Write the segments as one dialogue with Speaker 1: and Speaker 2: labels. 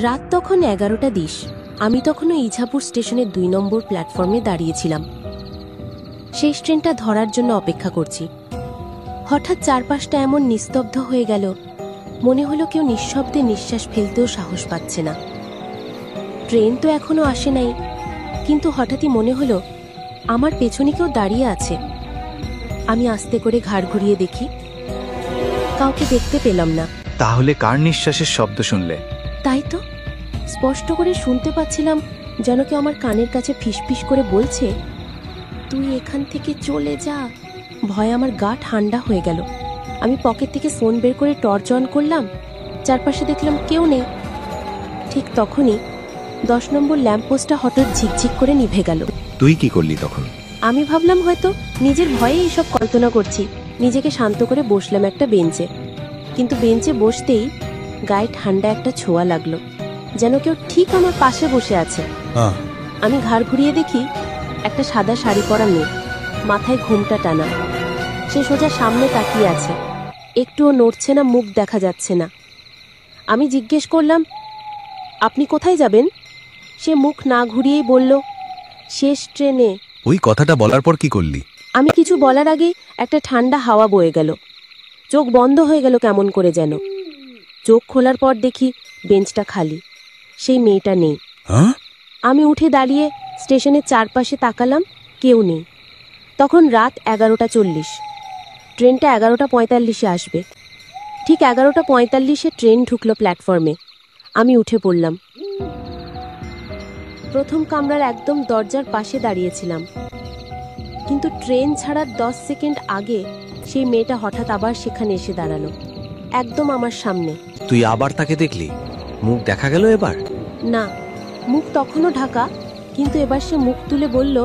Speaker 1: রাত তখন 11:20। আমি তখনও ইছাপুর স্টেশনের 2 নম্বর প্ল্যাটফর্মে দাঁড়িয়েছিলাম। শেষ ট্রেনটা ধরার জন্য অপেক্ষা করছি। হঠাৎ চারপাশটা এমন নিস্তব্ধ হয়ে গেল, মনে হলো কেউ নিঃশব্দে নিঃশ্বাস ফেলতেও সাহস পাচ্ছে না। ট্রেন তো এখনো আসে নাই, কিন্তু হঠাৎই মনে হলো আমার পেছনে কেউ দাঁড়িয়ে আছে। আমি আস্তে করে ঘাড় ঘুরিয়ে দেখি, কাউকে দেখতে পেলাম না।
Speaker 2: তাহলে কার নিঃশ্বাসের শব্দ শুনলে?
Speaker 1: তাই তো, স্পষ্ট করে শুনতে পাচ্ছিলাম যেন কেউ আমার কানের কাছে ফিসফিস করে বলছে, তুই এখান থেকে চলে যা। ভয়ে আমার গা ঠান্ডা হয়ে গেল। আমি পকেট থেকে ফোন বের করে টর্চ অন করলাম। চারপাশে দেখলাম কেউ নেই। ঠিক তখনই 10 নম্বর ল্যাম্পপোস্টটা হঠাৎ ঝিকঝিক করে নিভে গেল।
Speaker 2: তুই কি করলি তখন?
Speaker 1: আমি ভাবলাম হয়তো নিজের ভয়ে এইসব কল্পনা করছি। নিজেকে শান্ত করে বসলাম একটা বেঞ্চে। কিন্তু বেঞ্চে বসতেই গায়ে ঠান্ডা একটা ছোঁয়া লাগলো, যেন কেউ ঠিক আমার পাশে বসে আছে। আমি ঘাড় ঘুরিয়ে দেখি একটা সাদা শাড়ি পরা মেয়ে, মাথায় ঘোমটা টানা। সে সোজা সামনে তাকিয়ে আছে, একটুও নড়ছে না, মুখ দেখা যাচ্ছে না। আমি জিজ্ঞেস করলাম, আপনি কোথায় যাবেন? সে মুখ না ঘুরিয়েই বলল, শেষ ট্রেনে।
Speaker 2: ওই কথাটা বলার পর কি করলি?
Speaker 1: আমি কিছু বলার আগেই একটা ঠান্ডা হাওয়া বয়ে গেল। চোখ বন্ধ হয়ে গেল কেমন করে যেন। চোখ খোলার পর দেখি বেঞ্চটা খালি, সেই মেয়েটা নেই। আমি উঠে দাঁড়িয়ে স্টেশনের চারপাশে তাকালাম, কেউ নেই। তখন রাত 11:40। ট্রেনটা 11:45-এ আসবে। ঠিক 11:45-এ ট্রেন ঢুকলো প্ল্যাটফর্মে। আমি উঠে পড়লাম। প্রথম কামরার একদম দরজার পাশে দাঁড়িয়েছিলাম, কিন্তু ট্রেন ছাড়ার 10 সেকেন্ড আগে সেই মেয়েটা হঠাৎ আবার সেখানে এসে দাঁড়ালো, একদম আমার সামনে।
Speaker 3: তুই আবার তাকে দেখলি? মুখ দেখা গেল এবার?
Speaker 1: না, মুখ তখনও ঢাকা, কিন্তু এবার সে মুখ তুলে বলল,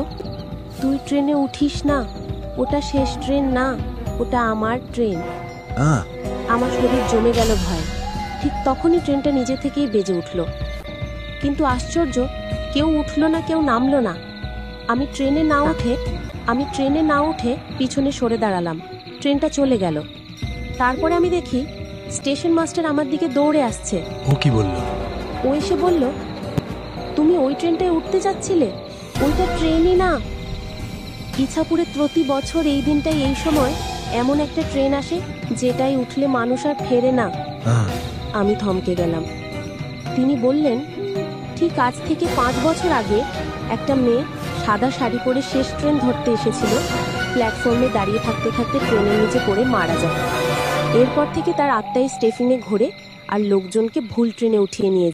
Speaker 1: তুই ট্রেনে উঠিস না, ওটা শেষ ট্রেন না, ওটা আমার ট্রেন। আমার শরীর জমে গেল ভয়। ঠিক তখনই ট্রেনটা নিজে থেকেই বেজে উঠল। কিন্তু আশ্চর্য, কেউ উঠল না, কেউ নামলো না। আমি ট্রেনে না উঠে পিছনে সরে দাঁড়ালাম। ট্রেনটা চলে গেল। তারপরে আমি দেখি স্টেশন মাস্টার আমার দিকে দৌড়ে আসছে।
Speaker 3: ও কি বলল?
Speaker 1: ও এসে বলল, তুমি ওই ট্রেনটায় উঠতে যাচ্ছিলে? ওইটা ট্রেনই না। ইছাপুরে প্রতি বছর এই দিনটাই এই সময় এমন একটা ট্রেন আসে যেটাই উঠলে মানুষ আর ফেরে না। আমি থমকে গেলাম। তিনি বললেন, ঠিক আজ থেকে 5 বছর আগে একটা মেয়ে সাদা শাড়ি পরে শেষ ট্রেন ধরতে এসেছিল। প্ল্যাটফর্মে দাঁড়িয়ে থাকতে থাকতে ট্রেনের নিচে পড়ে মারা যায়। এরপর থেকে তার আত্মাই স্টেশনে ঘোরে আর লোকজনকে ভুল ট্রেনে উঠিয়ে নিয়ে